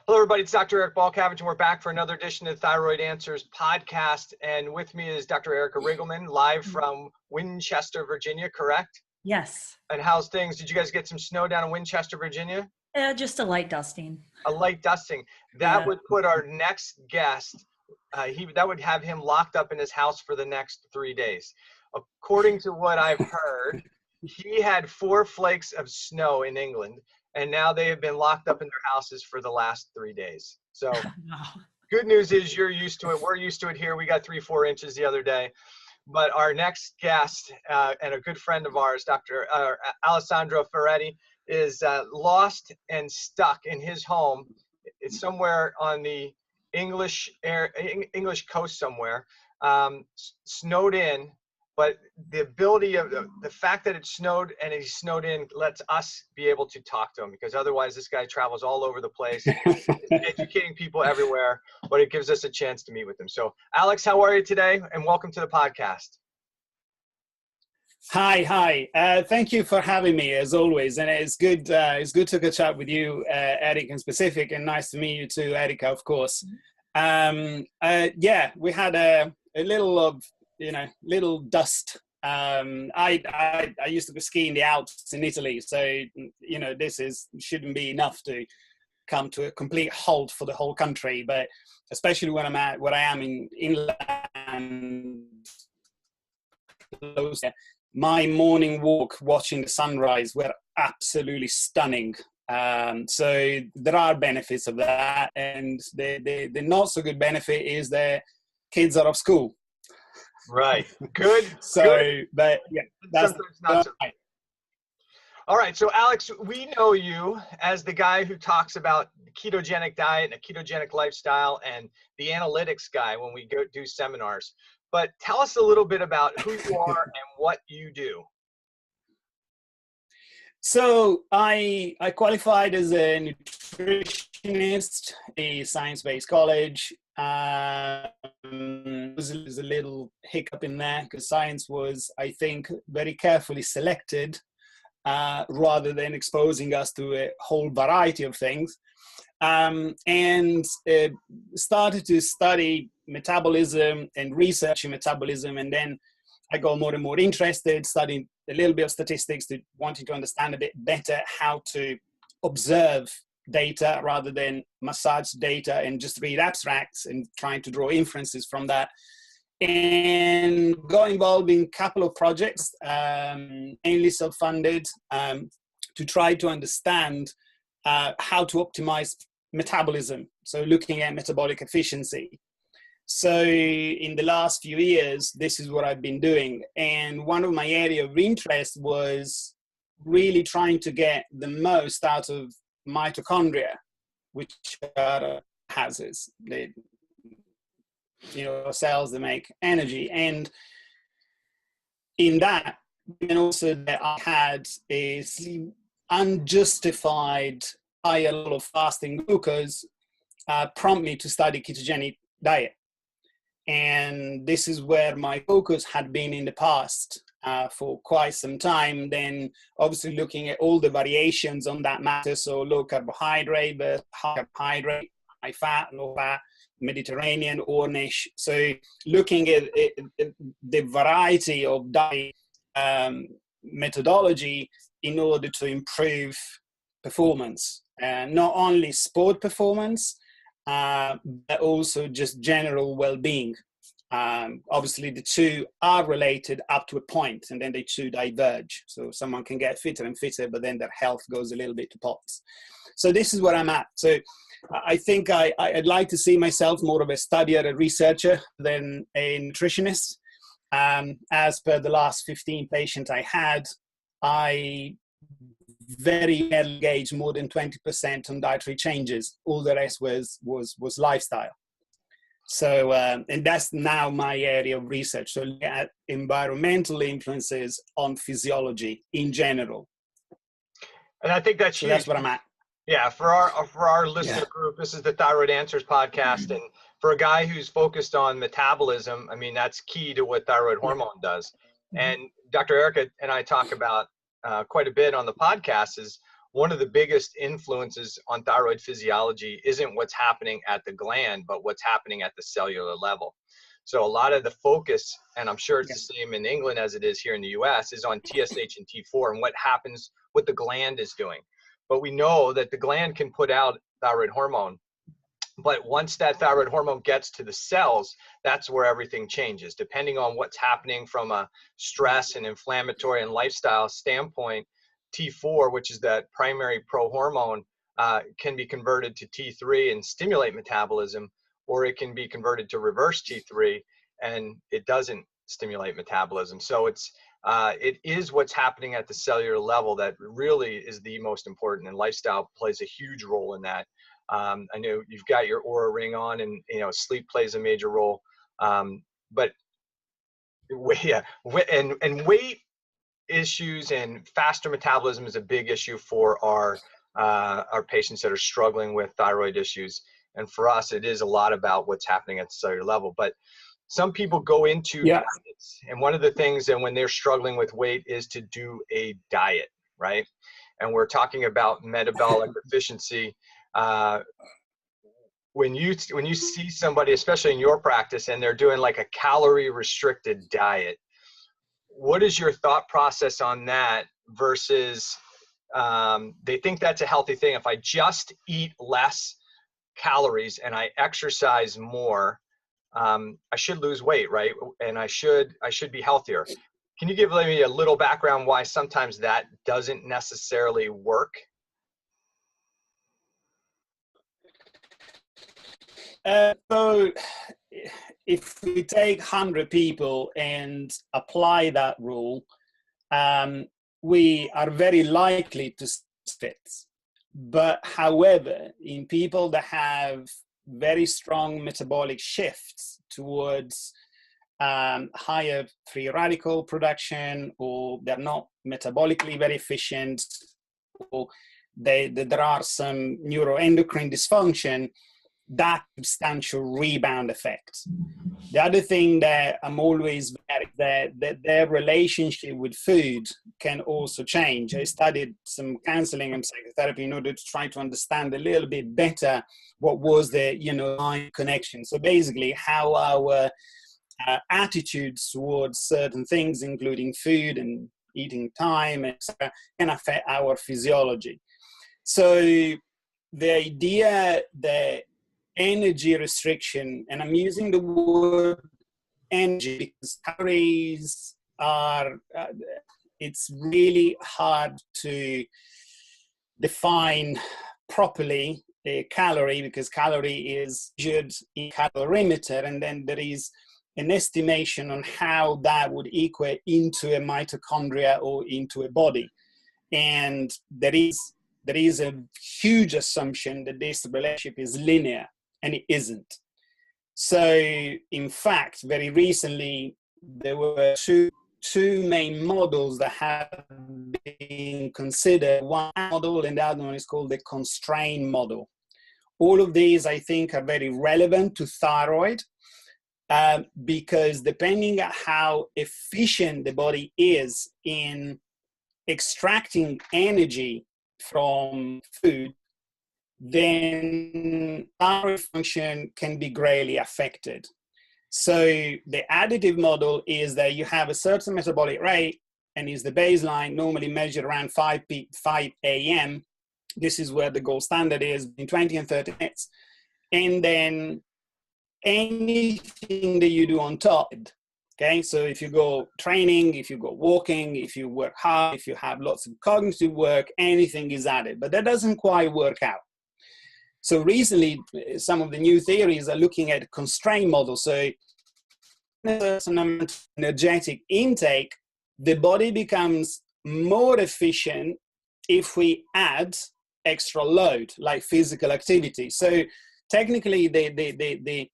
Hello, everybody. It's Dr. Eric Balcavage, and we're back for another edition of the Thyroid Answers Podcast. And with me is Dr. Erica Riggleman, live from Winchester, Virginia, correct? Yes. And how's things? Did you guys get some snow down in Winchester, Virginia? Just a light dusting. A light dusting. That would put our next guest, that would have him locked up in his house for the next 3 days. According to what I've heard, he had 4 flakes of snow in England, and now they have been locked up in their houses for the last 3 days. So good news is you're used to it. We're used to it here. We got 3-4 inches the other day. But our next guest and a good friend of ours, Dr. Alessandro Ferretti, is lost and stuck in his home. It's somewhere on the English coast somewhere, snowed in. But the ability of the fact that it snowed and he's snowed in lets us be able to talk to him, because otherwise this guy travels all over the place, educating people everywhere, but it gives us a chance to meet with him. So Alex, how are you today? And welcome to the podcast. Hi. Thank you for having me as always. And it's good to catch up with you, Eric in specific, and nice to meet you too, Erica, of course. We had a little dust. I used to go ski in the Alps in Italy, so this shouldn't be enough to come to a complete halt for the whole country. But especially when I'm at where I am in inland, my morning walk watching the sunrise were absolutely stunning. So there are benefits of that, and the not so good benefit is that kids are off school. Right. Good. So, good. But yeah, that's not so right. All right. So Alex, we know you as the guy who talks about the ketogenic diet and a ketogenic lifestyle and the analytics guy when we go do seminars. But tell us a little bit about who you are and what you do. So I qualified as a nutritionist, a science-based college. There's a little hiccup in there because science was, I think, very carefully selected rather than exposing us to a whole variety of things. And started to study metabolism and research in metabolism. And then I got more and more interested, studying a little bit of statistics, wanting to understand a bit better how to observe data rather than massage data and just read abstracts, and trying to draw inferences from that. And got involved in a couple of projects, mainly self-funded, to try to understand how to optimize metabolism. So looking at metabolic efficiency. So in the last few years, this is what I've been doing. And one of my area of interest was really trying to get the most out of mitochondria, which are houses, cells that make energy. And in that, and also that I had a unjustified higher level of fasting glucose prompt me to study ketogenic diet. And this is where my focus had been in the past for quite some time. Then obviously looking at all the variations on that matter. So low carbohydrate, but high carbohydrate, high fat, low fat, Mediterranean, Ornish. So looking at the variety of diet methodology in order to improve performance, not only sport performance, but also just general well-being. Obviously, the two are related up to a point, and then they two diverge. So someone can get fitter and fitter, but then their health goes a little bit to pots. So this is where I'm at. So I think I'd like to see myself more of a studier, a researcher than a nutritionist. As per the last 15 patients I had, I very rarely engaged more than 20% on dietary changes. All the rest was lifestyle. So, and that's now my area of research. So look at environmental influences on physiology in general. And I think that's huge. That's what I'm at. Yeah, for our listener group, this is the Thyroid Answers Podcast. And for a guy who's focused on metabolism, I mean, that's key to what thyroid hormone does. And Dr. Erica and I talk about quite a bit on the podcast is one of the biggest influences on thyroid physiology isn't what's happening at the gland, but what's happening at the cellular level. So a lot of the focus, and I'm sure it's the same in England as it is here in the US, is on TSH and T4 and what happens, what the gland is doing. But we know that the gland can put out thyroid hormone. But once that thyroid hormone gets to the cells, that's where everything changes. Depending on what's happening from a stress and inflammatory and lifestyle standpoint, T4, which is that primary prohormone, can be converted to T3 and stimulate metabolism, or it can be converted to reverse T3 and it doesn't stimulate metabolism. So it is what's happening at the cellular level that really is the most important, and lifestyle plays a huge role in that. I know you've got your Oura ring on, and sleep plays a major role. But weight issues and faster metabolism is a big issue for our patients that are struggling with thyroid issues. And for us, it is a lot about what's happening at the cellular level. But some people go into diets, and one of the things that when they're struggling with weight is to do a diet, right? And we're talking about metabolic efficiency. When you see somebody, especially in your practice, and they're doing like a calorie restricted diet, what is your thought process on that versus they think that's a healthy thing? If I just eat less calories and I exercise more, I should lose weight, right? And I should be healthier. Can you give me a little background why sometimes that doesn't necessarily work? So if we take 100 people and apply that rule, we are very likely to fit. But however, in people that have very strong metabolic shifts towards higher free radical production, or they're not metabolically very efficient, or there are some neuroendocrine dysfunction, that substantial rebound effect. The other thing that I'm always that their relationship with food can also change. I studied some counseling and psychotherapy in order to try to understand a little bit better what was the line connection. So basically, how our attitudes towards certain things, including food and eating time, etc., can affect our physiology. So the idea that energy restriction, and I'm using the word energy because calories are, it's really hard to define properly a calorie, because calorie is measured in calorimeter, and then there is an estimation on how that would equate into a mitochondria or into a body. And there is a huge assumption that this relationship is linear, and it isn't. So in fact, very recently, there were two main models that have been considered. One model and the other one is called the constraint model. All of these, I think, are very relevant to thyroid because depending on how efficient the body is in extracting energy from food, then thyroid function can be greatly affected. So the additive model is that you have a certain metabolic rate, and is the baseline, normally measured around 5 a.m. This is where the gold standard is, in 20 and 30 minutes. And then anything that you do on top, okay? So if you go training, if you go walking, if you work hard, if you have lots of cognitive work, anything is added. But that doesn't quite work out. So recently, some of the new theories are looking at constraint models. So a certain amount of energetic intake, the body becomes more efficient if we add extra load, like physical activity. So technically, the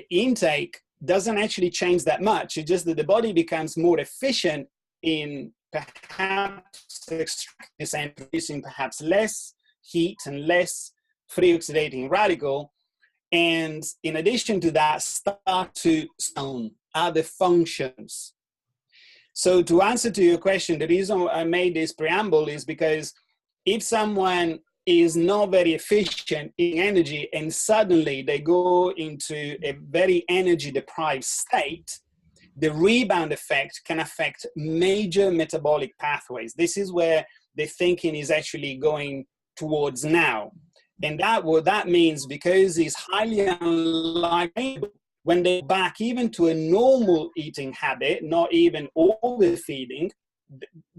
intake doesn't actually change that much. It's just that the body becomes more efficient in perhaps extracting and producing perhaps less heat and less free oxidating radical, and in addition to that, start to own other functions. So to answer to your question, the reason I made this preamble is because if someone is not very efficient in energy and suddenly they go into a very energy deprived state, the rebound effect can affect major metabolic pathways. This is where the thinking is actually going towards now. And what that means, because it's highly unlikely when they back even to a normal eating habit, not even overfeeding,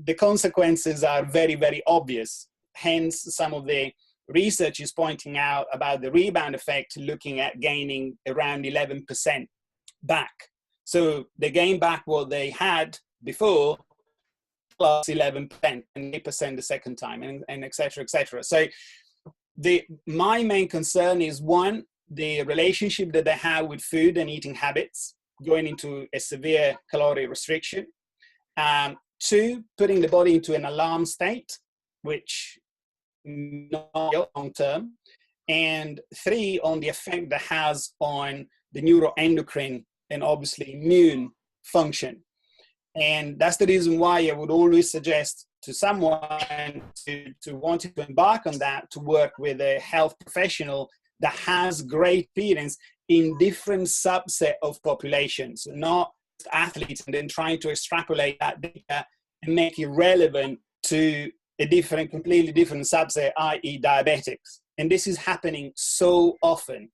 the consequences are very, very obvious. Hence, some of the research is pointing out about the rebound effect, looking at gaining around 11% back. So they gain back what they had before, plus 11% and 8% the second time, and et cetera, et cetera. So my main concern is, one, the relationship that they have with food and eating habits, going into a severe calorie restriction. Two, putting the body into an alarm state, which not long term. And three, on the effect that has on the neuroendocrine and obviously immune function. And that's the reason why I would always suggest to someone to want to embark on that, to work with a health professional that has great experience in different subset of populations, not athletes, and then trying to extrapolate that data and make it relevant to a completely different subset, i.e. diabetics. And this is happening so often.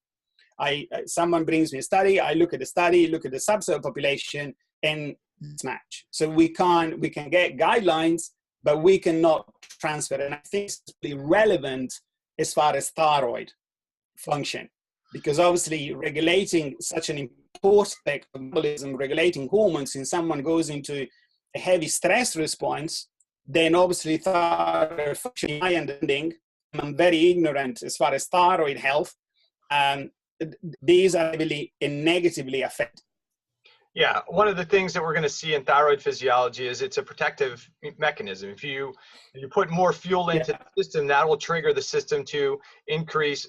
Someone brings me a study, I look at the study, look at the subset of population, and mismatch. So we can get guidelines, but we cannot transfer. And I think it's really relevant as far as thyroid function, because obviously regulating such an important aspect of metabolism, regulating hormones, in someone goes into a heavy stress response, then obviously thyroid function, my understanding, I'm very ignorant as far as thyroid health, these are really negatively affected. Yeah, one of the things that we're going to see in thyroid physiology is it's a protective mechanism. If you put more fuel into the system, that will trigger the system to increase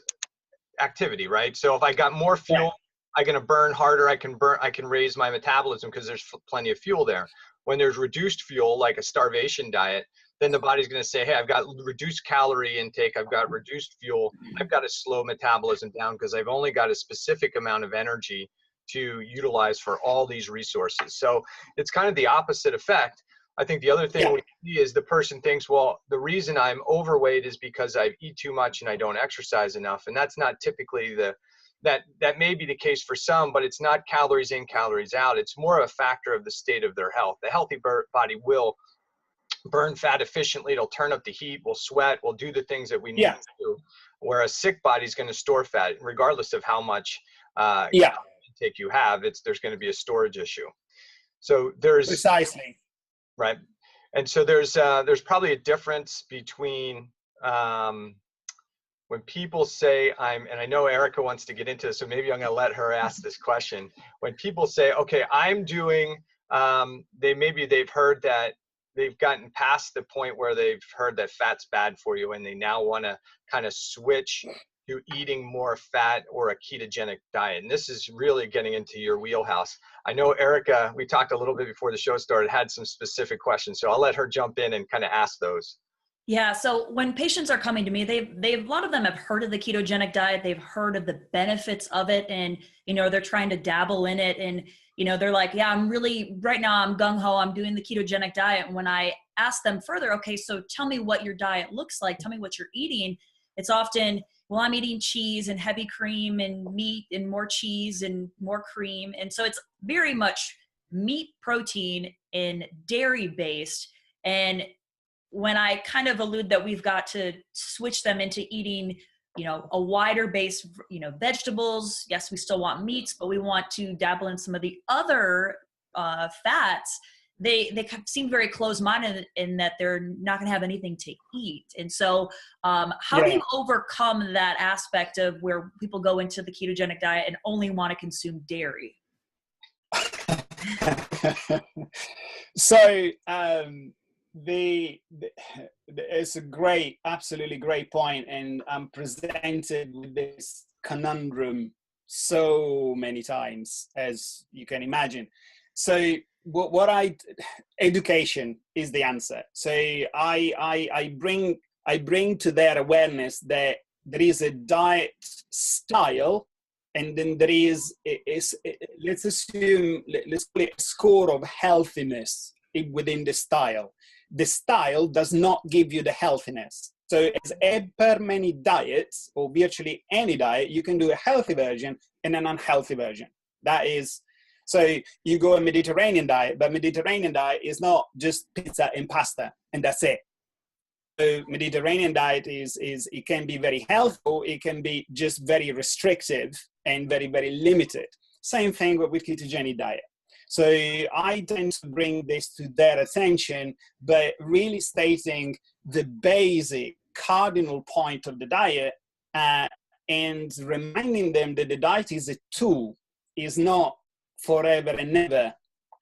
activity, right? So if I got more fuel, I'm going to burn harder. I can raise my metabolism because there's plenty of fuel there. When there's reduced fuel, like a starvation diet, then the body's going to say, hey, I've got reduced calorie intake, I've got reduced fuel, I've got to slow metabolism down because I've only got a specific amount of energy to utilize for all these resources. So it's kind of the opposite effect. I think the other thing we see is the person thinks, well, the reason I'm overweight is because I eat too much and I don't exercise enough. And that's not typically that may be the case for some, but it's not calories in, calories out. It's more a factor of the state of their health. The healthy body will burn fat efficiently. It'll turn up the heat, will sweat, will do the things that we need to do. Where a sick body is going to store fat, regardless of how much intake you have. There's going to be a storage issue. So there's precisely right, and so there's probably a difference between when people say and I know Erica wants to get into this, so maybe I'm going to let her ask this question. When people say, okay, I'm doing, they've heard that they've gotten past the point where they've heard that fat's bad for you, and they now want to kind of switch to eating more fat or a ketogenic diet. And this is really getting into your wheelhouse. I know Erica, we talked a little bit before the show started, had some specific questions. So I'll let her jump in and kind of ask those. Yeah. So when patients are coming to me, a lot of them have heard of the ketogenic diet. They've heard of the benefits of it. And, they're trying to dabble in it. And, they're like, yeah, right now I'm gung ho, I'm doing the ketogenic diet. And when I ask them further, okay, so tell me what your diet looks like. Tell me what you're eating. It's often, well, I'm eating cheese and heavy cream and meat and more cheese and more cream. And so it's very much meat, protein, and dairy based. And when I kind of allude that we've got to switch them into eating, a wider base, vegetables. Yes, we still want meats, but we want to dabble in some of the other fats. They seem very closed-minded in that they're not going to have anything to eat. And so how do you overcome that aspect of where people go into the ketogenic diet and only want to consume dairy? So it's a absolutely great point, and I'm presented with this conundrum so many times, as you can imagine. So education is the answer. So I bring I bring to their awareness that there is a diet style, and then there is, let's assume, let's call it a score of healthiness within the style. The style does not give you the healthiness. So as per many diets, or virtually any diet, you can do a healthy version and an unhealthy version. That is, so you go a Mediterranean diet, but Mediterranean diet is not just pizza and pasta, and that's it. So Mediterranean diet is it can be very healthful, it can be just very restrictive and very, very limited. Same thing with ketogenic diet. So I tend to bring this to their attention, but really stating the basic cardinal point of the diet, and reminding them that the diet is a tool, is not forever and ever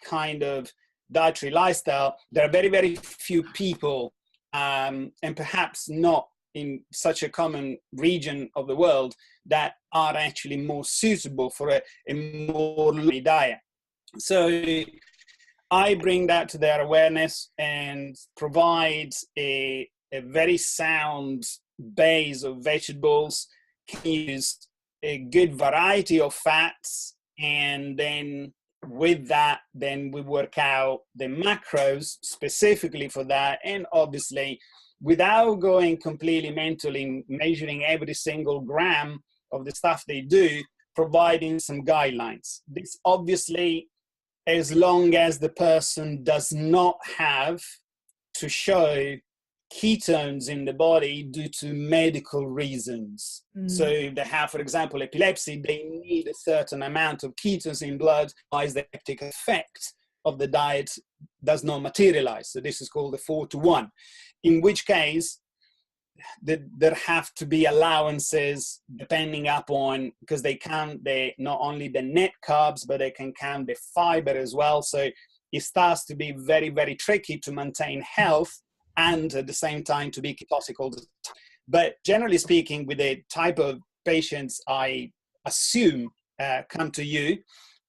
kind of dietary lifestyle. There are very, very few people, and perhaps not in such a common region of the world, that are actually more suitable for a more low diet. So I bring that to their awareness and provide a very sound base of vegetables, can use a good variety of fats, and then with that, then we work out the macros specifically for that. And obviously, without going completely mental in measuring every single gram of the stuff they do, providing some guidelines. This obviously, as long as the person does not have to show ketones in the body due to medical reasons. So if they have, for example, epilepsy, they need a certain amount of ketones in blood, otherwise the heptic effect of the diet does not materialize. So this is called the 4-to-1, in which case there have to be allowances depending upon, because they count not only the net carbs, but they can count the fiber as well. So it starts to be very, very tricky to maintain health and at the same time to be ketotic all the time. But generally speaking, with the type of patients I assume come to you,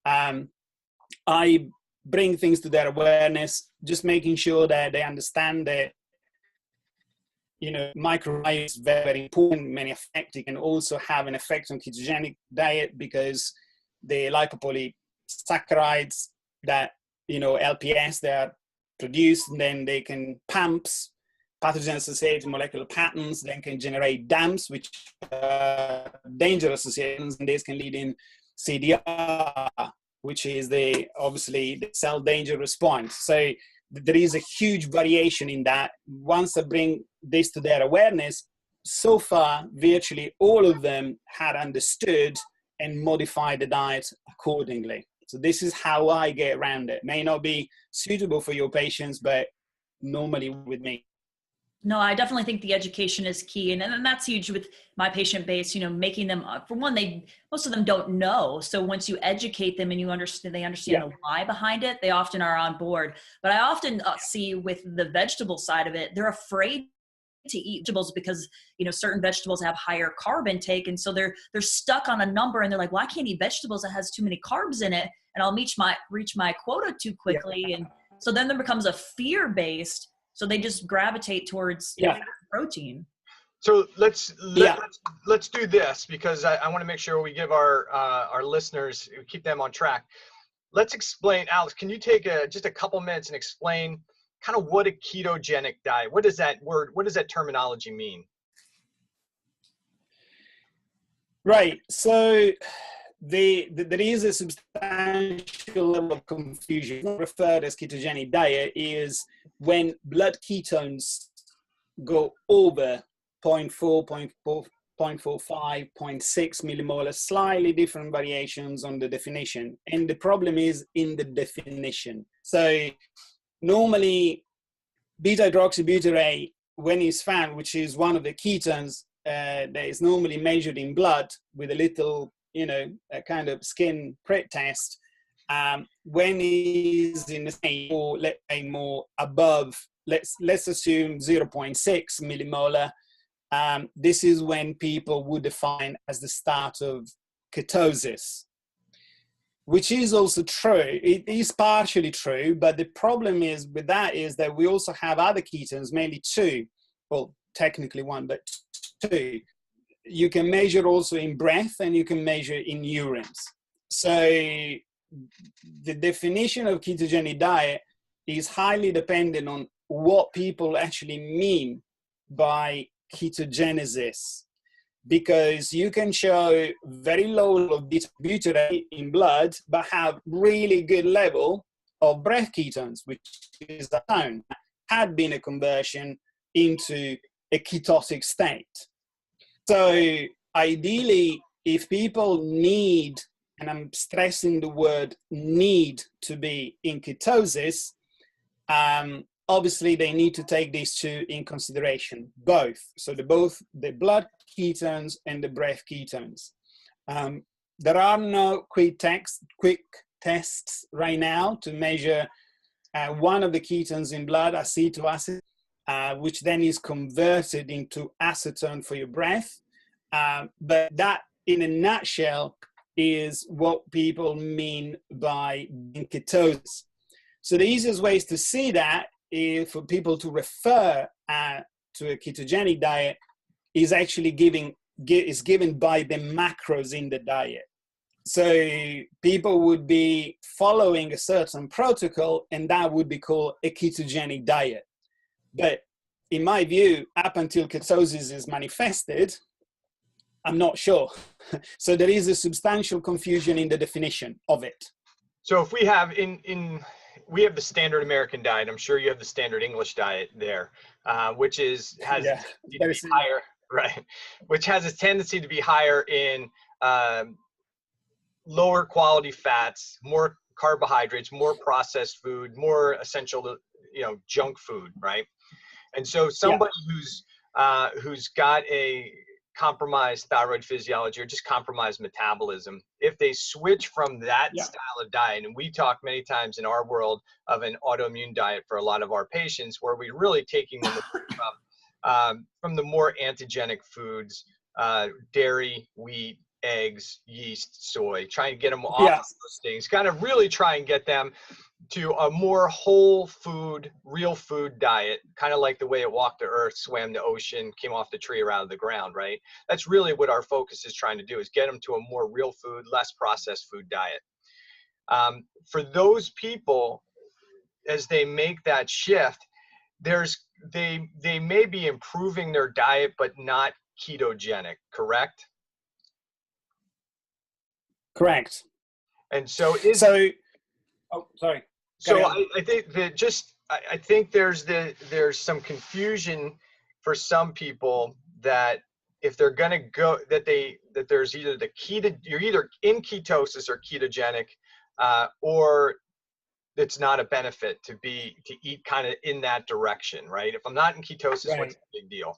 I bring things to their awareness, just making sure that they understand that, you know, microbiome is very, very important. Many effect. It can also have an effect on ketogenic diet because the lipopolysaccharides that, you know, LPS, they are produced, and then they can pumps, pathogen-associated molecular patterns, then can generate DAMPs, which are dangerous associations, and this can lead in CDR, which is obviously the cell danger response. So there is a huge variation in that. Once I bring this to their awareness, so far, virtually all of them had understood and modified the diet accordingly. So this is how I get around it. May not be suitable for your patients, but normally with me. No, I definitely think the education is key. And that's huge with my patient base, you know, making them, for one, most of them don't know. So once you educate them and they understand the why behind it, they often are on board. But I often see with the vegetable side of it, they're afraid to eat vegetables because, you know, certain vegetables have higher carb intake. And so they're stuck on a number and they're like, well, I can't eat vegetables that has too many carbs in it, and I'll reach my quota too quickly. Yeah. And so then there becomes a fear-based, so they just gravitate towards protein. So let's do this, because I want to make sure we give our listeners, keep them on track. Let's explain, Alex, can you take just a couple minutes and explain kind of what a ketogenic diet, what does that terminology mean? Right. So there is a substantial level of confusion. Not referred as ketogenic diet is when blood ketones go over 0.4, 0.45, 0.6 millimolar, slightly different variations on the definition. And the problem is in the definition. So normally beta-hydroxybutyrate, when it's found, which is one of the ketones that is normally measured in blood with a little, you know, a kind of skin prick test, when it's in the same, or let's say more above, let's assume 0.6 millimolar, this is when people would define as the start of ketosis, which is also true. It is partially true, but the problem is with that is that we also have other ketones, mainly two. Well, technically one, but two. You can measure also in breath and you can measure in urines. So the definition of ketogenic diet is highly dependent on what people actually mean by ketogenesis, because you can show very low level of butyrate in blood, but have really good level of breath ketones, which is known had been a conversion into a ketotic state. So ideally, if people need, and I'm stressing the word need, to be in ketosis, obviously they need to take these two in consideration, both. So both the blood ketones and the breath ketones. There are no quick tests right now to measure one of the ketones in blood, acetoacid, which then is converted into acetone for your breath. But that, in a nutshell, is what people mean by ketosis. So the easiest ways to see that is for people to refer to a ketogenic diet is actually given by the macros in the diet. So people would be following a certain protocol, and that would be called a ketogenic diet. But in my view, up until ketosis is manifested, I'm not sure. So there is a substantial confusion in the definition of it. So if we have we have the standard American diet. I'm sure you have the standard English diet there, which has higher, right? Which has a tendency to be higher in lower quality fats, more carbohydrates, more processed food, more essential, junk food, right? And so somebody who's got a compromised thyroid physiology or just compromised metabolism, if they switch from that style of diet, and we talk many times in our world of an autoimmune diet for a lot of our patients, where we're really taking them from the more antigenic foods, dairy, wheat, eggs, yeast, soy, trying to get them off of those things, kind of really try and get them to a more whole food, real food diet, kind of like the way it walked the earth, swam the ocean, came off the tree or out of the ground, right? That's really what our focus is trying to do, is get them to a more real food, less processed food diet. For those people, as they make that shift, they may be improving their diet, but not ketogenic, correct? Correct. And so sorry. So I think that I think there's some confusion for some people that if they're going to go, that there's either you're either in ketosis or ketogenic, or it's not a benefit to eat kind of in that direction, right? If I'm not in ketosis, what's the big deal?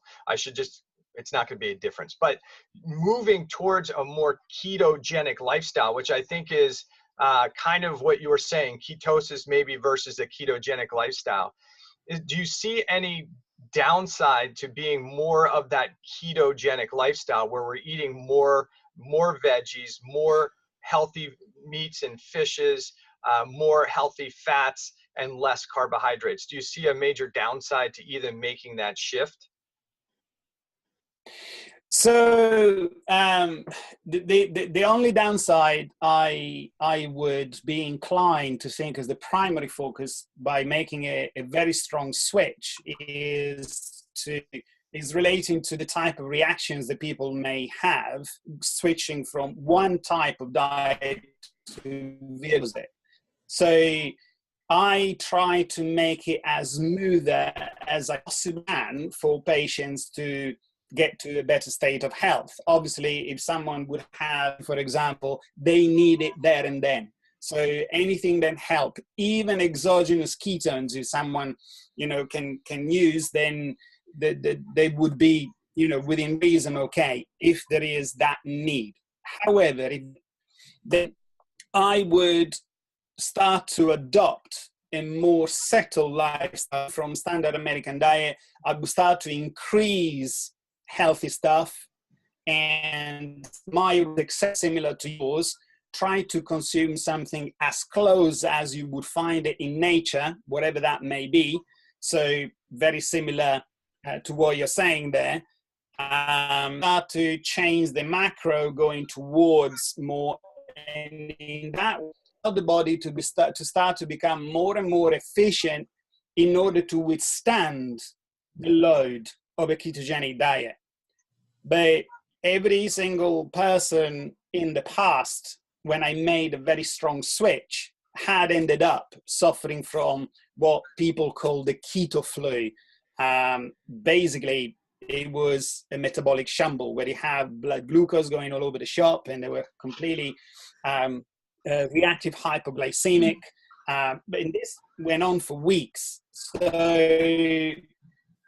It's not going to be a difference. But moving towards a more ketogenic lifestyle, which I think is kind of what you were saying, ketosis maybe versus a ketogenic lifestyle. Do you see any downside to being more of that ketogenic lifestyle where we're eating more veggies, more healthy meats and fishes, more healthy fats, and less carbohydrates? Do you see a major downside to either making that shift? So the only downside I would be inclined to think as the primary focus by making a very strong switch is relating to the type of reactions that people may have switching from one type of diet to the other. So I try to make it as smooth as I possibly can for patients to get to a better state of health. Obviously, if someone would have, for example, they need it there and then. So anything that help, even exogenous ketones, if someone, can use, then they would be, within reason, okay, if there is that need. However, then I would start to adopt a more settled lifestyle from standard American diet. I would start to increase healthy stuff, and my success, similar to yours, try to consume something as close as you would find it in nature, whatever that may be. So very similar to what you're saying there, start to change the macro going towards more, and in that the body to start to become more and more efficient in order to withstand the load of a ketogenic diet. But every single person in the past, when I made a very strong switch, had ended up suffering from what people call the keto flu. Basically, it was a metabolic shamble where you have blood glucose going all over the shop, and they were completely reactive hypoglycemic. But this went on for weeks. So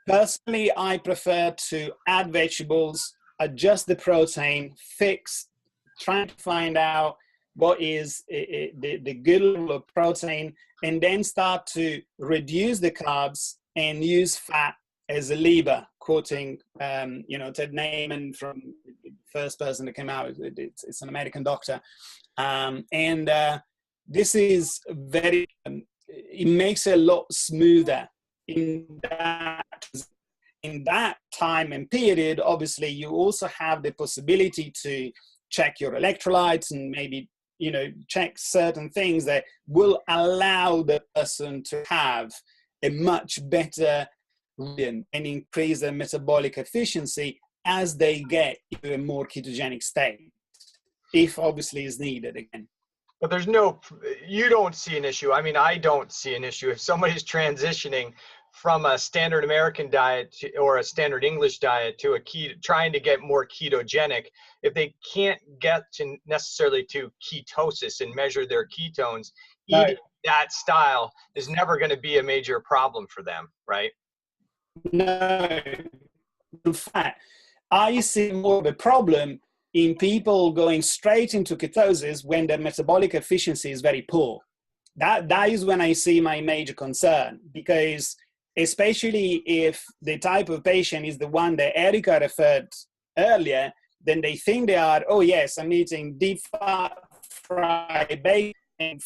personally, I prefer to add vegetables, adjust the protein, trying to find out what is the good level of protein, and then start to reduce the carbs and use fat as a lever, quoting, Ted Naiman from the first person that came out. It's an American doctor. This is very, it makes it a lot smoother in that time and period. Obviously, you also have the possibility to check your electrolytes and maybe, check certain things that will allow the person to have a much better rhythm and increase their metabolic efficiency as they get into a more ketogenic state, if obviously is needed again. But you don't see an issue. I mean, I don't see an issue. If somebody's transitioning from a standard American diet or a standard English diet to trying to get more ketogenic, if they can't get to necessarily to ketosis and measure their ketones, eating that style is never going to be a major problem for them, right? No. In fact, I see more of a problem in people going straight into ketosis when their metabolic efficiency is very poor. That is when I see my major concern, because especially if the type of patient is the one that Erica referred earlier, then they think they are, oh yes, I'm eating deep fat fried bacon and,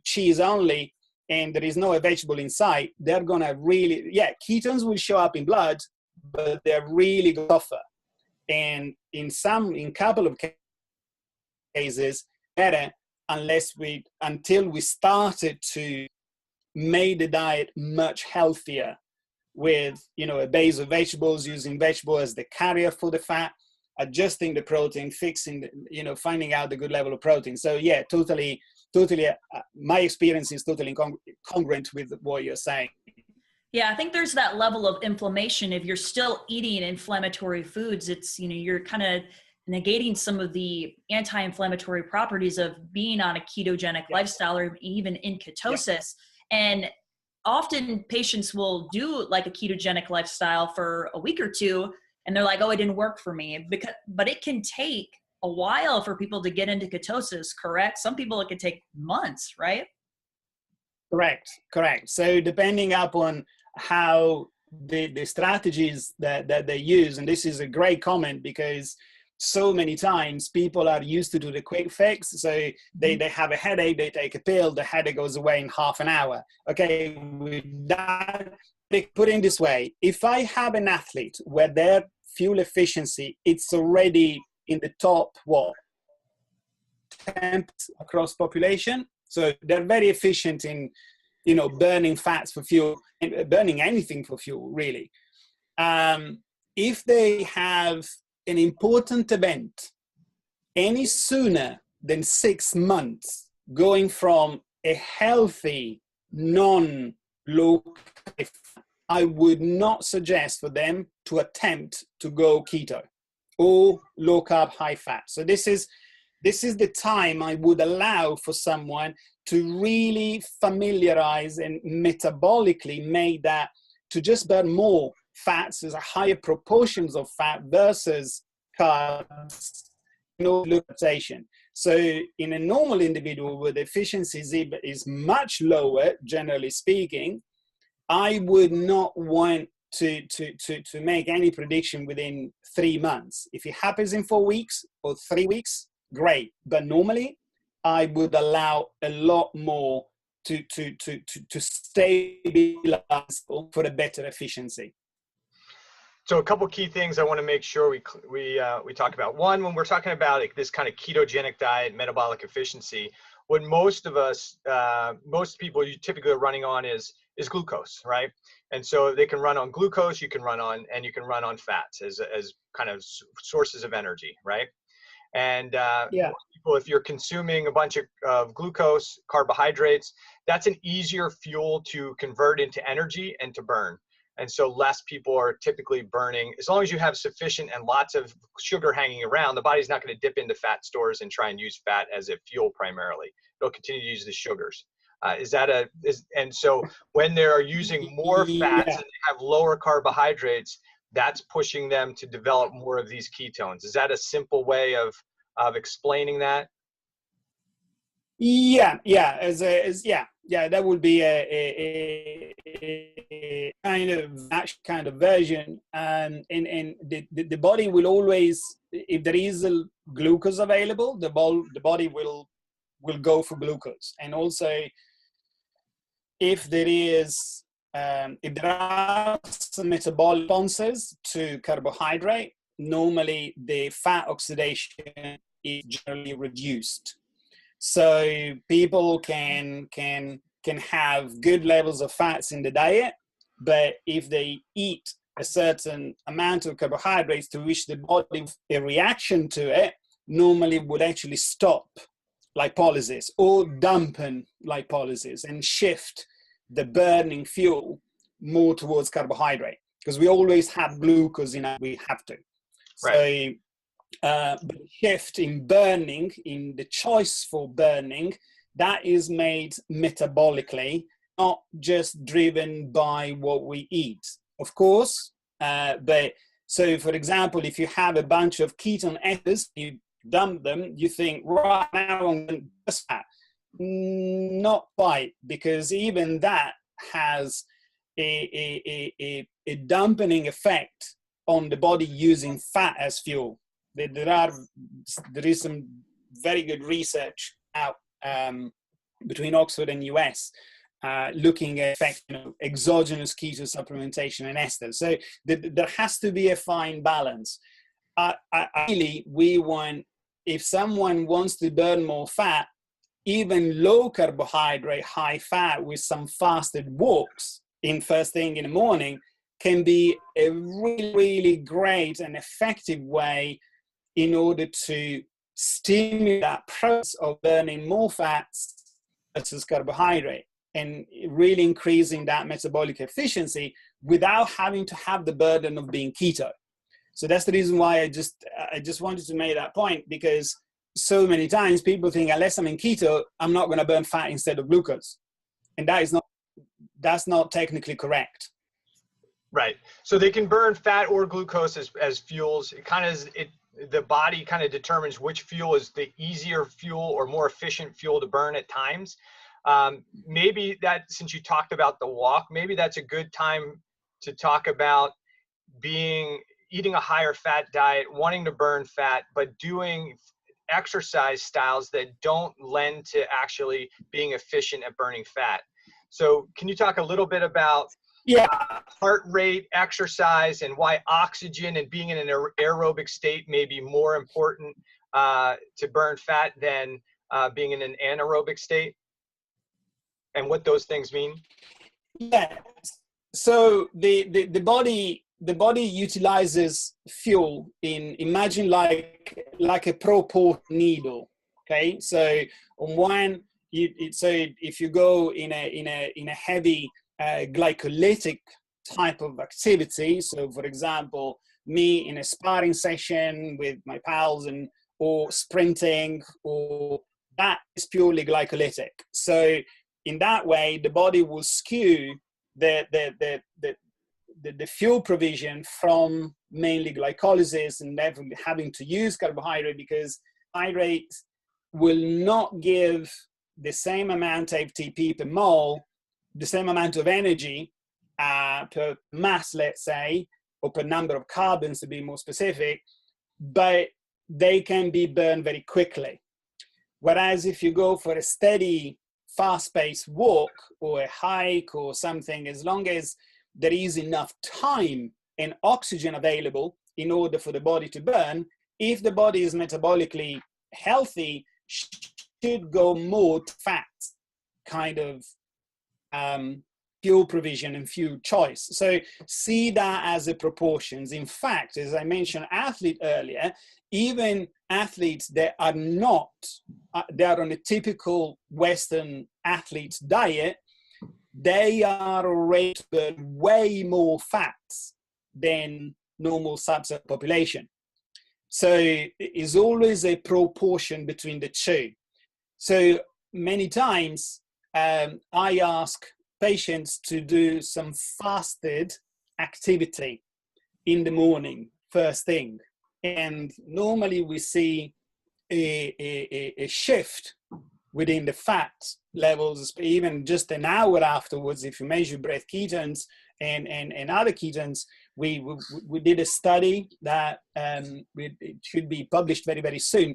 cheese only, and there is no vegetable inside. They're gonna really, ketones will show up in blood, but they're really gonna suffer. And in couple of cases, better until we started to make the diet much healthier with, a base of vegetables, using vegetable as the carrier for the fat, adjusting the protein, fixing, finding out the good level of protein. So yeah, totally, my experience is totally congruent with what you're saying. Yeah, I think there's that level of inflammation. If you're still eating inflammatory foods, it's, you're kind of negating some of the anti-inflammatory properties of being on a ketogenic lifestyle or even in ketosis. And often patients will do like a ketogenic lifestyle for a week or two, and they're like, oh, it didn't work for me. But it can take a while for people to get into ketosis, correct? Some people, it could take months, right? Correct. So depending upon how the strategies that they use, and this is a great comment because so many times people are used to do the quick fix. So they have a headache, they take a pill, the headache goes away in half an hour. Okay, with that, put in this way, if I have an athlete where their fuel efficiency, it's already in the top, 10 across population. So they're very efficient in, burning fats for fuel, burning anything for fuel, really. If they have an important event any sooner than 6 months, going from a healthy, non-low, I would not suggest for them to attempt to go keto or low carb, high fat. So this is the time I would allow for someone to really familiarize and metabolically make that to just burn more fats, as a higher proportions of fat versus carbs, limitation. So in a normal individual where the efficiency is much lower, generally speaking, I would not want to make any prediction within 3 months. If it happens in 4 weeks or 3 weeks, great. But normally, I would allow a lot more to stabilize for a better efficiency. So a couple key things I want to make sure we talk about. One, when we're talking about this kind of ketogenic diet, metabolic efficiency, what most people you typically are running on is glucose, right? And so they can run on glucose, you can run on fats as kind of sources of energy, right? And most people, if you're consuming a bunch of glucose, carbohydrates, that's an easier fuel to convert into energy and to burn. And so less people are typically burning. As long as you have sufficient and lots of sugar hanging around, the body's not going to dip into fat stores and try and use fat as a fuel primarily. It'll continue to use the sugars. And so when they are using more fats and they have lower carbohydrates, that's pushing them to develop more of these ketones. Is that a simple way of explaining that? That would be a kind of version. And the body will always, if there is a glucose available, the body will go for glucose. And also, if there are some metabolic responses to carbohydrate, normally the fat oxidation is generally reduced. So people can have good levels of fats in the diet, but if they eat a certain amount of carbohydrates to which the body, a reaction to it, normally would actually stop lipolysis or dampen lipolysis and shift the burning fuel more towards carbohydrate, because we always have glucose in it, we have to. Right. So the shift in burning, in the choice for burning, that is made metabolically, not just driven by what we eat, of course. But so, for example, if you have a bunch of ketone ethers, you dump them, you think, right now I'm going to burn fat. Not quite, because even that has a dampening effect on the body using fat as fuel. There is some very good research out between Oxford and US looking at effect, exogenous keto supplementation and esters. So there has to be a fine balance. Ideally, we want, if someone wants to burn more fat, even low carbohydrate, high fat with some fasted walks in first thing in the morning can be a really, really great and effective way in order to stimulate that process of burning more fats versus carbohydrate and really increasing that metabolic efficiency without having to have the burden of being keto. So that's the reason why I just wanted to make that point, because so many times people think unless I'm in keto, I'm not going to burn fat instead of glucose. And that's not technically correct. Right. So they can burn fat or glucose as fuels. The body kind of determines which fuel is the easier fuel or more efficient fuel to burn at times. Maybe that, since you talked about the walk, maybe that's a good time to talk about eating a higher fat diet, wanting to burn fat, but doing exercise styles that don't lend to actually being efficient at burning fat. So can you talk a little bit about heart rate exercise and why oxygen and being in an aerobic state may be more important to burn fat than being in an anaerobic state, and what those things mean? Yeah. So the body utilizes fuel imagine like a proport needle. Okay. So on one, if you go in a heavy glycolytic type of activity, so for example, me in a sparring session with my pals or sprinting, or that is purely glycolytic. So in that way, the body will skew the fuel provision from mainly glycolysis and therefore having to use carbohydrate, because hydrate will not give the same amount of ATP per mole, the same amount of energy per mass, let's say, or per number of carbons to be more specific, but they can be burned very quickly. Whereas if you go for a steady, fast-paced walk or a hike or something, as long as there is enough time and oxygen available in order for the body to burn, if the body is metabolically healthy, should go more to fat kind of fuel provision and fuel choice. So see that as a proportions. In fact, as I mentioned athlete earlier, even athletes that are not, they are on a typical Western athlete's diet, they are already burn way more fats than normal subset population. So it is always a proportion between the two. So many times I ask patients to do some fasted activity in the morning, first thing. And normally we see a shift within the fat levels, even just an hour afterwards. If you measure breath ketones and other ketones, we did a study that it should be published very, very soon,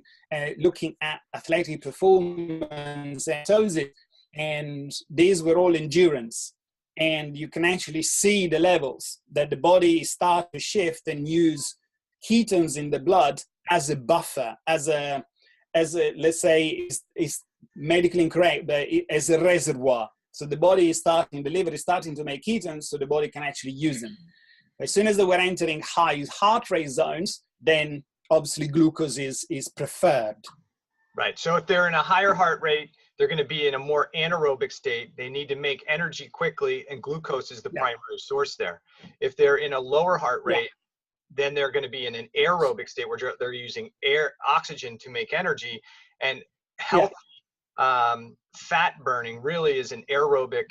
looking at athletic performance and ketosis. And these were all endurance. And you can actually see the levels that the body starts to shift and use ketones in the blood as a buffer, as a let's say, is medically incorrect, but as a reservoir. So the body is starting, the liver is starting to make ketones so the body can actually use them. As soon as they were entering high heart rate zones, then obviously glucose is preferred. Right. So if they're in a higher heart rate, they're going to be in a more anaerobic state. They need to make energy quickly, and glucose is the primary source there. If they're in a lower heart rate, then they're going to be in an aerobic state where they're using oxygen to make energy. And healthy fat burning really is an aerobic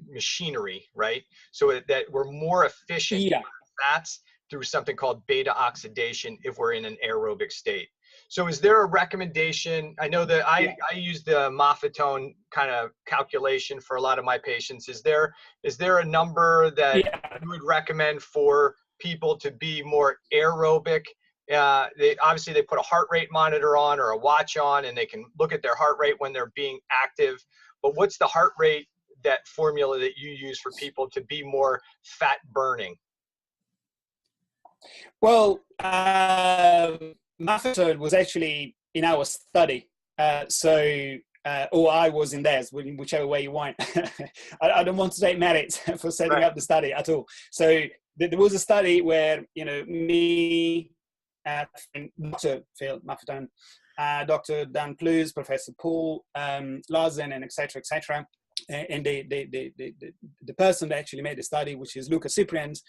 machinery, right? So that we're more efficient in fats through something called beta oxidation if we're in an aerobic state. So is there a recommendation? I know that I use the Maffetone kind of calculation for a lot of my patients. Is there a number that you would recommend for people to be more aerobic? They put a heart rate monitor on or a watch on, and they can look at their heart rate when they're being active. But what's the heart rate, that formula that you use for people to be more fat burning? Well, Maffetone was actually in our study. Or I was in theirs, whichever way you want. I don't want to take merit for setting up the study at all. So there was a study where, me, Dr. Phil Maffetone, Dr. Dan Plews, Professor Paul Larsen, and et cetera, and the person that actually made the study, which is Luca Ciprians,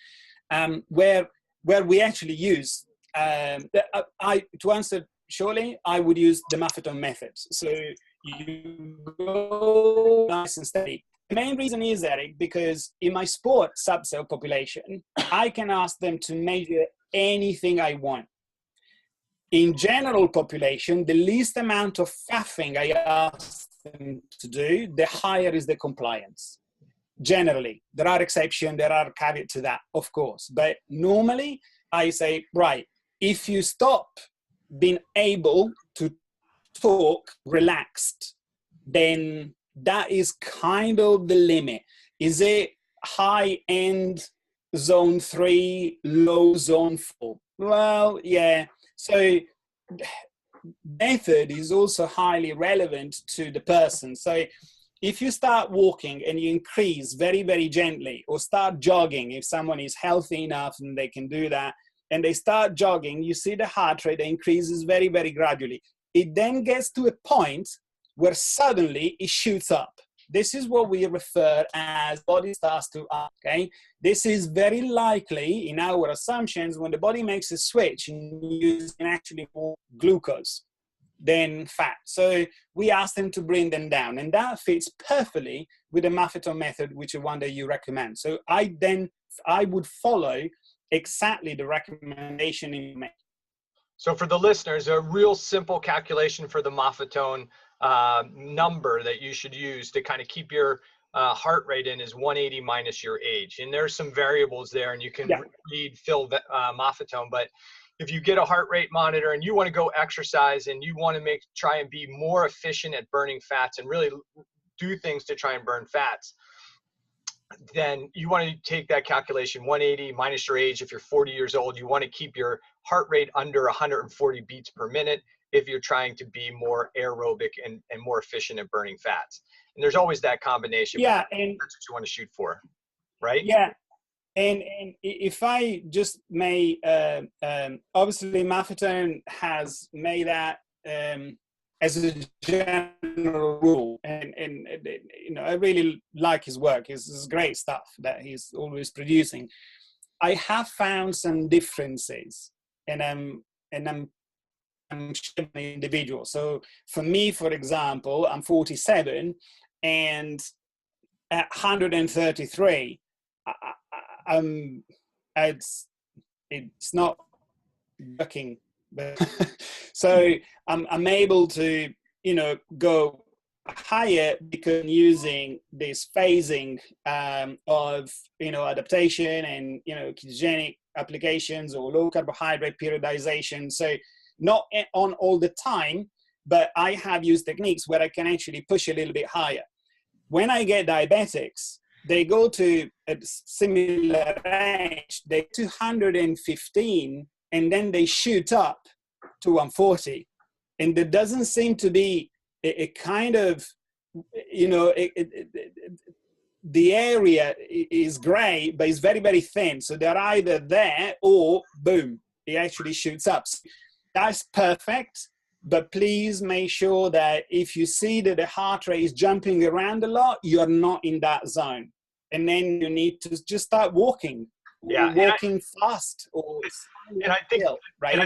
where we actually use, to answer shortly, I would use the Maffetone method. So you go nice and steady. The main reason is, Eric, because in my sport subcell population, I can ask them to measure anything I want. In general population, the least amount of faffing I ask them to do, the higher is the compliance. Generally, there are exceptions, there are caveats to that, of course. But normally, I say, right, if you stop being able to talk relaxed, then that is kind of the limit. Is it high-end zone 3, low zone 4? Well, yeah. So method is also highly relevant to the person. So if you start walking and you increase very, very gently, or start jogging, if someone is healthy enough and they can do that, and they start jogging, you see the heart rate increases very, very gradually. It then gets to a point where suddenly it shoots up. This is what we refer as body starts to up, okay? This is very likely in our assumptions when the body makes a switch and using actually more glucose than fat. So we ask them to bring them down, and that fits perfectly with the Maffetone method, which is one that you recommend. So I would follow exactly the recommendation you make. So for the listeners, a real simple calculation for the Maffetone number that you should use to kind of keep your heart rate in is 180 minus your age. And there's some variables there, and you can read Phil Maffetone. But if you get a heart rate monitor and you want to go exercise and you want to try and be more efficient at burning fats and really do things to try and burn fats, then you want to take that calculation, 180 minus your age. If you're 40 years old, you want to keep your heart rate under 140 beats per minute if you're trying to be more aerobic and more efficient at burning fats. And there's always that combination. Yeah, and that's what you want to shoot for, right? Yeah. And if I just may, obviously Maffetone has made that as a general rule, and you know, I really like his work. It's great stuff that he's always producing. I have found some differences, and I'm an individual. So for me, for example, I'm 47, and at 133. It's not working. So I'm able to, you know, go higher because I'm using this phasing of, you know, adaptation and, you know, ketogenic applications or low carbohydrate periodization. So not on all the time, but I have used techniques where I can actually push a little bit higher. When I get diabetics, they go to a similar range, they're 215, and then they shoot up to 140. And there doesn't seem to be a kind of, you know, the area is gray, but it's very, very thin. So they're either there or boom, it actually shoots up. So that's perfect. But please make sure that if you see that the heart rate is jumping around a lot, you're not in that zone. And then you need to just start walking, walking fast, or and I think, right?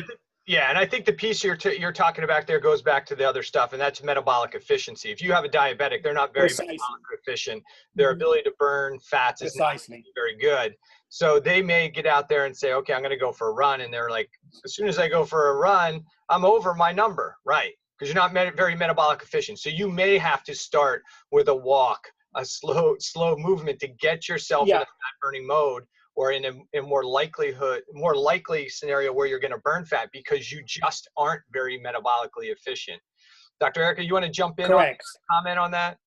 And I think the piece you're talking about there goes back to the other stuff, and that's metabolic efficiency. If you have a diabetic, they're not very metabolic efficient. Their ability to burn fats is not very good. So they may get out there and say, okay, I'm going to go for a run. And they're like, as soon as I go for a run, I'm over my number, right? Because you're not very metabolic efficient. So you may have to start with a walk, a slow movement to get yourself in a fat burning mode, or in a more likely scenario where you're going to burn fat because you just aren't very metabolically efficient. Dr. Erica, you want to jump in and comment on that?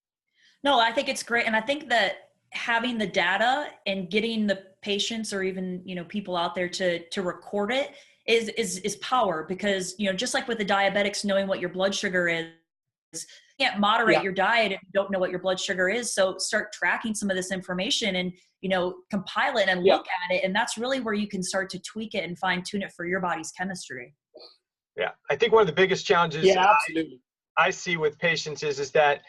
No, I think it's great. And I think that having the data and getting the patients or even, you know, people out there to record it is power, because, you know, just like with the diabetics, knowing what your blood sugar is, you can't moderate your diet if you don't know what your blood sugar is. So start tracking some of this information and, you know, compile it and look at it. And that's really where you can start to tweak it and fine tune it for your body's chemistry. Yeah. I think one of the biggest challenges I see with patients is that,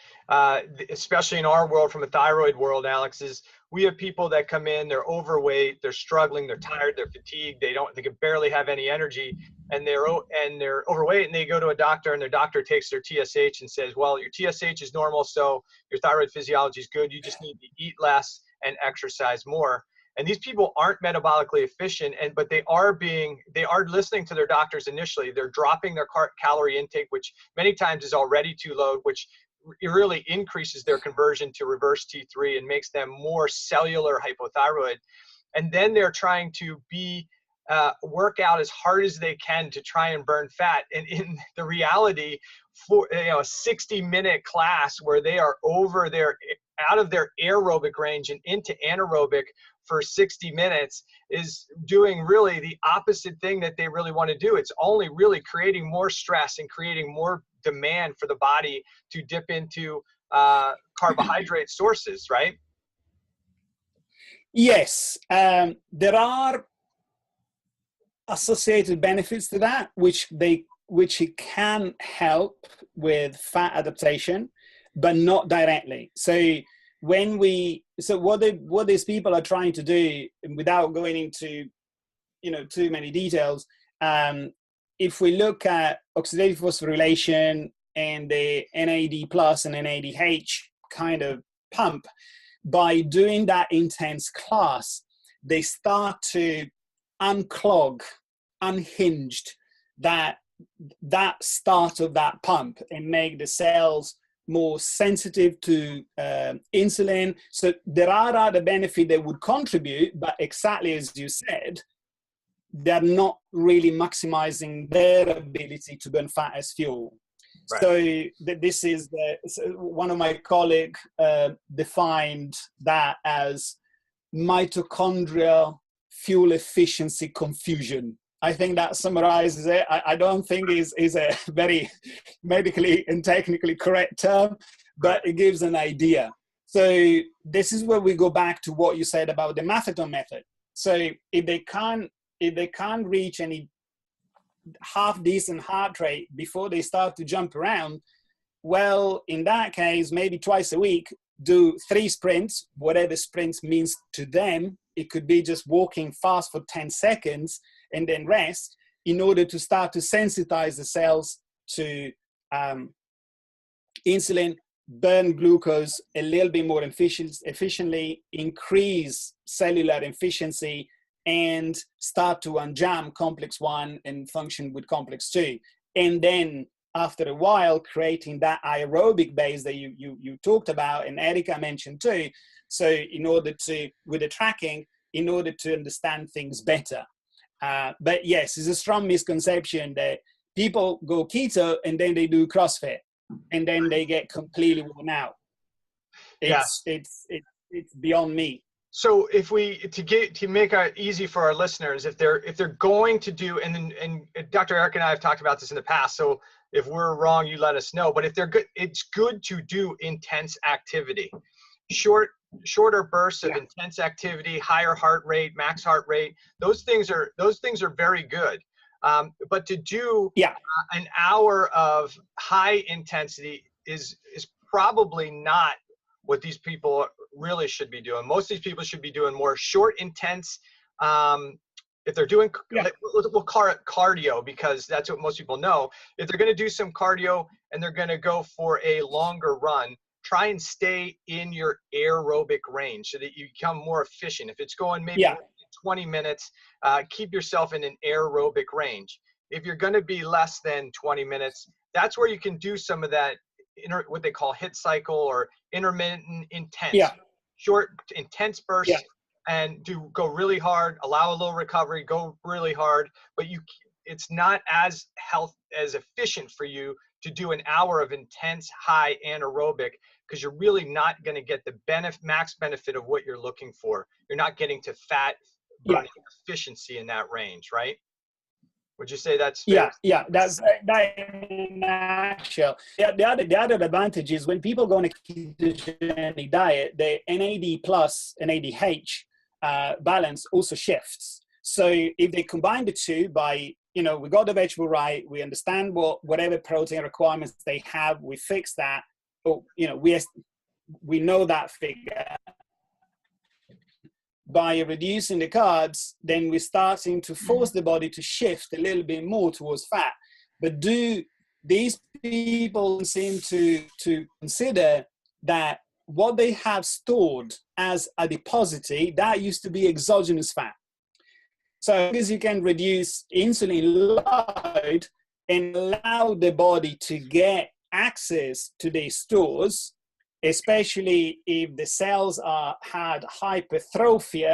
especially in our world, from a thyroid world, Alex, is we have people that come in, they're overweight, they're struggling, they're tired, they're fatigued, they can barely have any energy, and they're overweight, and they go to a doctor, and their doctor takes their TSH and says, well, your TSH is normal, so your thyroid physiology is good, you just need to eat less and exercise more. And these people aren't metabolically efficient, but they are listening to their doctors initially. They're dropping their calorie intake, which many times is already too low, which it really increases their conversion to reverse T3 and makes them more cellular hypothyroid. And then they're trying to work out as hard as they can to try and burn fat. And in the reality, for a 60-minute class where they are out of their aerobic range and into anaerobic for 60 minutes is doing really the opposite thing that they really want to do. It's only really creating more stress and creating more demand for the body to dip into carbohydrate sources, right? Yes. There are associated benefits to that, which it can help with fat adaptation, but not directly. So what these people are trying to do, without going into, you know, too many details, if we look at oxidative phosphorylation and the NAD plus and NADH kind of pump, by doing that intense class, they start to unhinged that start of that pump and make the cells more sensitive to insulin. So there are other benefits that would contribute, but exactly as you said, they're not really maximizing their ability to burn fat as fuel. Right. So this is one of my colleagues defined that as mitochondrial fuel efficiency confusion. I think that summarizes it. I don't think is a very medically and technically correct term, but it gives an idea. So this is where we go back to what you said about the methadone method. So if they can't reach any half decent heart rate before they start to jump around, well, in that case, maybe twice a week, do 3 sprints, whatever sprints means to them. It could be just walking fast for 10 seconds and then rest, in order to start to sensitize the cells to insulin, burn glucose a little bit more efficiently, increase cellular efficiency, and start to unjam complex 1 and function with complex 2. And then after a while, creating that aerobic base that you talked about and Erica mentioned too. So in order to, with the tracking, in order to understand things better. But yes, it's a strong misconception that people go keto and then they do CrossFit and then they get completely worn out. It's beyond me. So if we, to make it easy for our listeners, if they're going to do, and Dr. Eric and I have talked about this in the past, so if we're wrong, you let us know, but if they're good, it's good to do intense activity, shorter bursts of intense activity, higher heart rate, max heart rate. Those things are very good. But to do an hour of high intensity is probably not what these people really should be doing. Most of these people should be doing more short, intense. If they're doing, we'll call it cardio, because that's what most people know. If they're going to do some cardio and they're going to go for a longer run, try and stay in your aerobic range so that you become more efficient. If it's going maybe 20 minutes, keep yourself in an aerobic range. If you're going to be less than 20 minutes, that's where you can do some of that, what they call HIIT cycle or intermittent intense, short intense bursts, and go really hard, allow a little recovery, go really hard, but it's not as efficient for you to do an hour of intense high anaerobic, because you're really not going to get the max benefit of what you're looking for. You're not getting to fat burning efficiency in that range, right? Would you say that's fair? Yeah, that's that in a nutshell. Yeah, the other advantage is when people go on a ketogenic diet, the NAD plus NADH balance also shifts. So if they combine the two by, we got the vegetable right, we understand whatever protein requirements they have, we fix that, we know that figure. By reducing the carbs, then we're starting to force the body to shift a little bit more towards fat. But do these people seem to consider that what they have stored as adiposity, that used to be exogenous fat. So as long as you can reduce insulin load and allow the body to get access to these stores, especially if the cells had hypertrophy,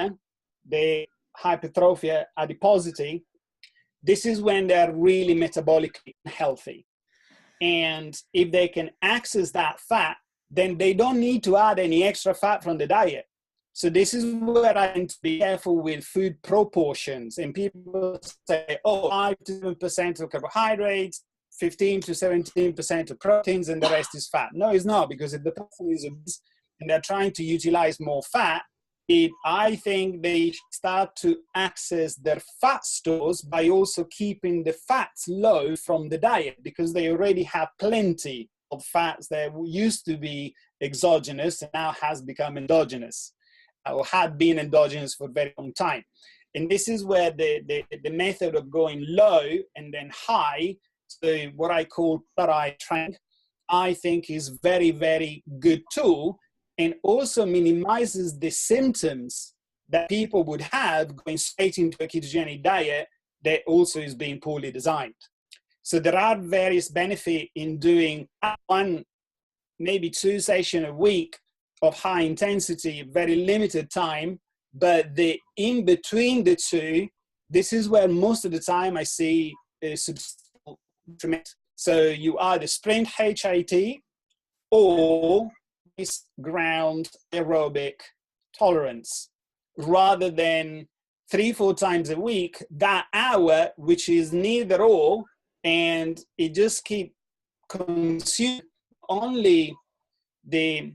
the hypertrophy adiposity, this is when they're really metabolically healthy. And if they can access that fat, then they don't need to add any extra fat from the diet. So this is where I need to be careful with food proportions. And people say, 5 to 7% of carbohydrates, 15 to 17% of proteins, and the rest is fat. No, it's not, because if the person is obese and they're trying to utilize more fat, I think they start to access their fat stores by also keeping the fats low from the diet, because they already have plenty of fats that used to be exogenous and now has become endogenous, or had been endogenous for a very long time. And this is where the method of going low and then high, so what I call thyroid trend, I think is very, very good tool, and also minimizes the symptoms that people would have going straight into a ketogenic diet that also is being poorly designed. So there are various benefits in doing 1, maybe 2 sessions a week of high intensity, very limited time, but the in between the two, this is where most of the time I see a substantial increment. So you either sprint HIIT or ground aerobic tolerance. rather than 3-4 times a week, that hour, which is neither or, and it just keep consuming only the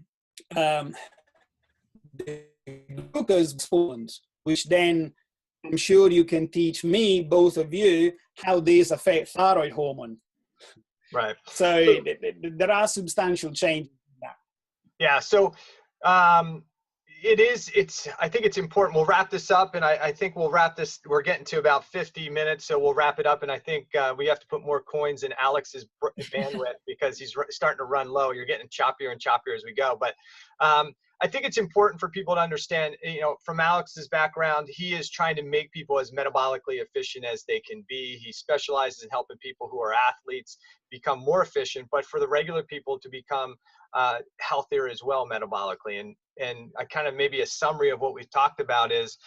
glucose hormones, which then I'm sure you can teach me, both of you, how these affect thyroid hormone. Right. So there are substantial changes in that. Yeah. So I think it's important. We'll wrap this up, and I think we'll wrap this. We're getting to about 50 minutes, so we'll wrap it up. And I think we have to put more coins in Alex's bandwidth because he's starting to run low. You're getting choppier and choppier as we go. But I think it's important for people to understand, from Alex's background, he is trying to make people as metabolically efficient as they can be. He specializes in helping people who are athletes become more efficient, but for the regular people to become healthier as well metabolically. And I kind of, maybe a summary of what we've talked about is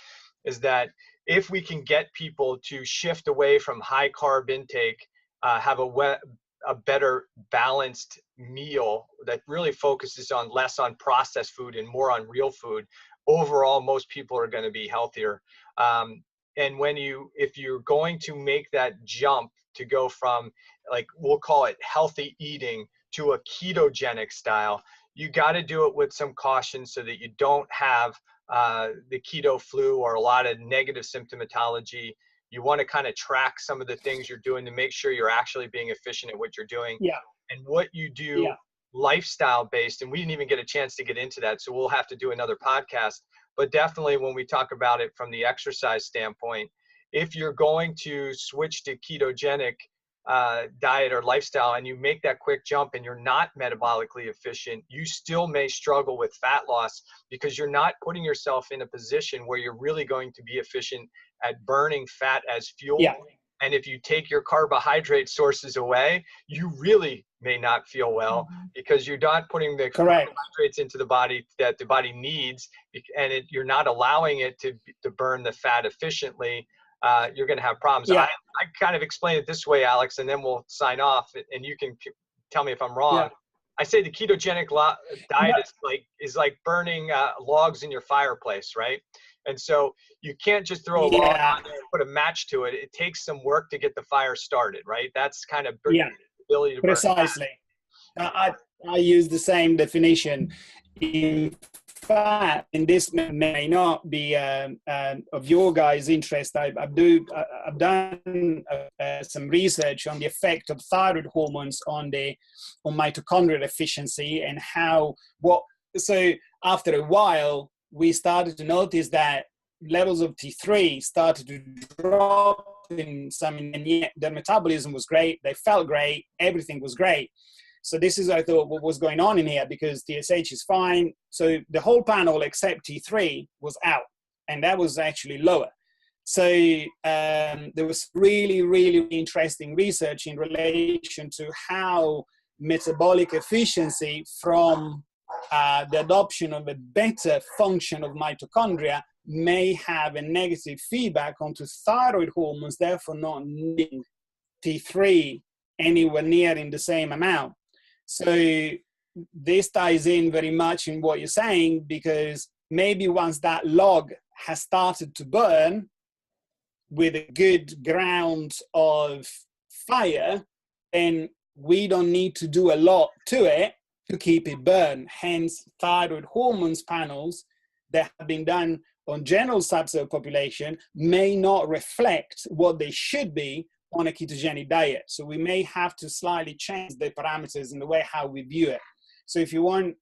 that if we can get people to shift away from high carb intake, have a better balanced meal that really focuses on less on processed food and more on real food, overall most people are going to be healthier. And if you're going to make that jump to go from, like, we'll call it healthy eating to a ketogenic style, you got to do it with some caution so that you don't have the keto flu or a lot of negative symptomatology. You want to kind of track some of the things you're doing to make sure you're actually being efficient at what you're doing. Yeah. And what you do lifestyle based. And we didn't even get a chance to get into that. So we'll have to do another podcast. But definitely when we talk about it from the exercise standpoint, if you're going to switch to ketogenic diet or lifestyle and you make that quick jump and you're not metabolically efficient, you still may struggle with fat loss because you're not putting yourself in a position where you're really going to be efficient at burning fat as fuel. Yeah. And if you take your carbohydrate sources away, you really may not feel well because you're not putting the carbohydrates into the body that the body needs, and you're not allowing it to burn the fat efficiently. You're going to have problems. Yeah. I kind of explain it this way, Alex, and then we'll sign off and you can tell me if I'm wrong. Yeah. I say the ketogenic diet is like burning logs in your fireplace, right? And so you can't just throw a log on there and put a match to it. It takes some work to get the fire started, right? That's kind of the ability to burn. Precisely. I use the same definition. In fact, and this may not be of your guys' interest, I've done some research on the effect of thyroid hormones on mitochondrial efficiency and so after a while, we started to notice that levels of T3 started to drop in some, and yet their metabolism was great. They felt great. Everything was great. So this is, I thought, what was going on in here, because TSH is fine. So the whole panel except T3 was out, and that was actually lower. So there was really, really interesting research in relation to how metabolic efficiency from the adoption of a better function of mitochondria may have a negative feedback onto thyroid hormones, therefore not needing T3 anywhere near in the same amount. So this ties in very much in what you're saying, because maybe once that log has started to burn with a good ground of fire, then we don't need to do a lot to it to keep it burn. Hence, thyroid hormones panels that have been done on general subset population may not reflect what they should be on a ketogenic diet. So we may have to slightly change the parameters in the way how we view it. So if you want,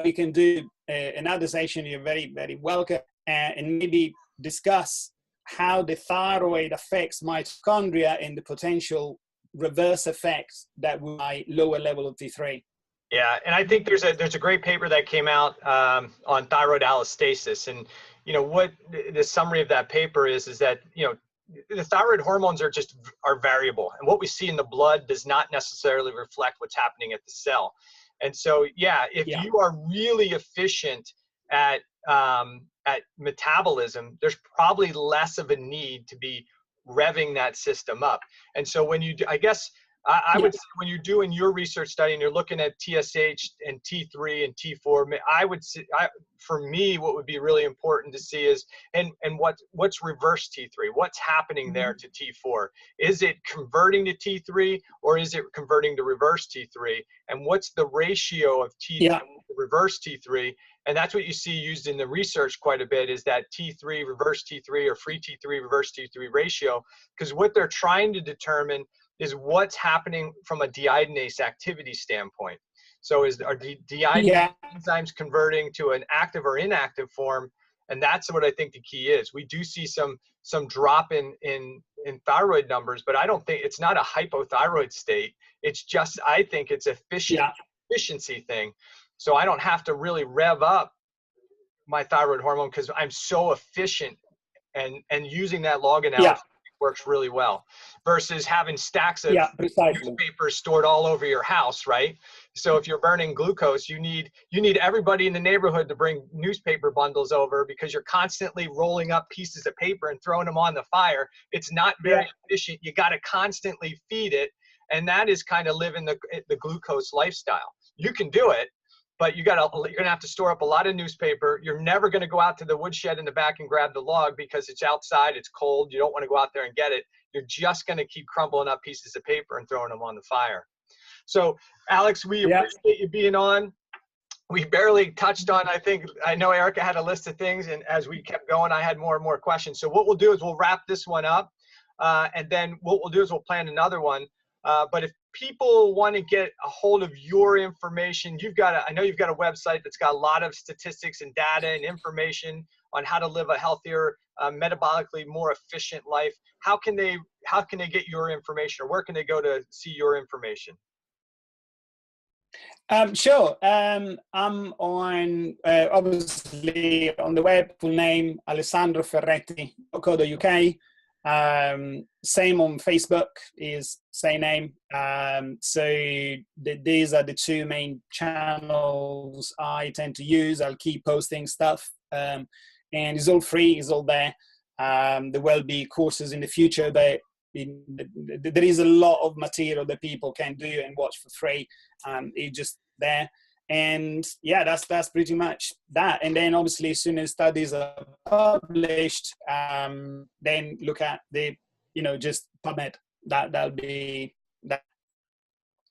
we can do another session. You're very, very welcome, and maybe discuss how the thyroid affects mitochondria and the potential reverse effects that will by lower level of T3. Yeah, and I think there's a great paper that came out on thyroid allostasis, and what the summary of that paper is that the thyroid hormones are variable, and what we see in the blood does not necessarily reflect what's happening at the cell. And so, if you are really efficient at metabolism, there's probably less of a need to be revving that system up. And so when you do, I guess I would say when you're doing your research study and you're looking at TSH and T3 and T4, I would say, for me, what would be really important to see is, and what's reverse T3? What's happening there to T4? Is it converting to T3 or is it converting to reverse T3? And what's the ratio of T3 to reverse T3? And that's what you see used in the research quite a bit, is that T3 reverse T3 or free T3 reverse T3 ratio, because what they're trying to determine is what's happening from a deiodinase activity standpoint. So are the deiodinase enzymes converting to an active or inactive form? And that's what I think the key is. We do see some drop in thyroid numbers, but I don't think it's not a hypothyroid state. It's just, I think it's efficiency thing. So I don't have to really rev up my thyroid hormone because I'm so efficient, and using that log analysis works really well, versus having stacks of newspapers stored all over your house, right? So if you're burning glucose, you need everybody in the neighborhood to bring newspaper bundles over, because you're constantly rolling up pieces of paper and throwing them on the fire. It's not very efficient. You got to constantly feed it, and that is kind of living the glucose lifestyle. You can do it, but you're gonna have to store up a lot of newspaper. You're never gonna go out to the woodshed in the back and grab the log because it's outside, it's cold. You don't want to go out there and get it. You're just gonna keep crumbling up pieces of paper and throwing them on the fire. So, Alex, we appreciate you being on. We barely touched on, I know Erica had a list of things, and as we kept going, I had more and more questions. So what we'll do is we'll wrap this one up, and then what we'll do is we'll plan another one. But if people want to get a hold of your information, I know you've got a website that's got a lot of statistics and data and information on how to live a healthier, metabolically more efficient life. How can they get your information, or where can they go to see your information? Sure. I'm on, obviously, on the web, full name, alessandroferretti.co.uk. Same on Facebook, is same name. So these are the two main channels I tend to use. I'll keep posting stuff, and it's all free, it's all there. There will be courses in the future, but there is a lot of material that people can do and watch for free. It's just there. And that's pretty much that. And then obviously, as soon as studies are published, then look at the, just PubMed. That'll be that.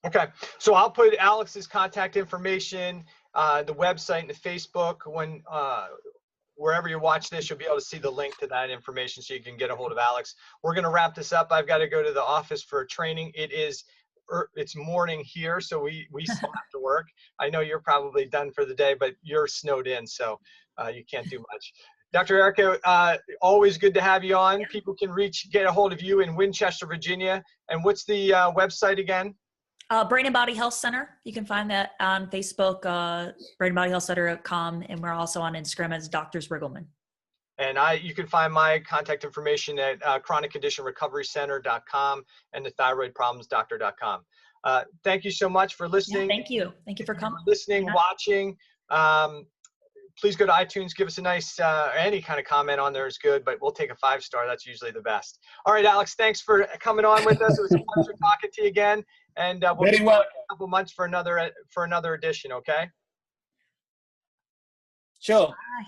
Okay. So I'll put Alex's contact information, the website, and the Facebook. When wherever you watch this, you'll be able to see the link to that information so you can get a hold of Alex. We're going to wrap this up. I've got to go to the office for a training. It's morning here, so we still have to work. I know you're probably done for the day, but you're snowed in, so you can't do much. Dr. Erica, always good to have you on. People can get a hold of you in Winchester, Virginia. And what's the website again? Brain and Body Health Center. You can find that on Facebook, brainandbodyhealthcenter.com, and we're also on Instagram as Drs. Riggleman. And you can find my contact information at chronicconditionrecoverycenter.com and the thyroidproblemsdoctor.com. Thank you so much for listening. Yeah, thank you. Thank you for coming. Listening, watching. Please go to iTunes, give us a nice, any kind of comment on there is good, but we'll take a 5-star. That's usually the best. All right, Alex, thanks for coming on with us. It was a pleasure talking to you again. And we'll be back in a couple months for another edition, okay? Sure. Bye.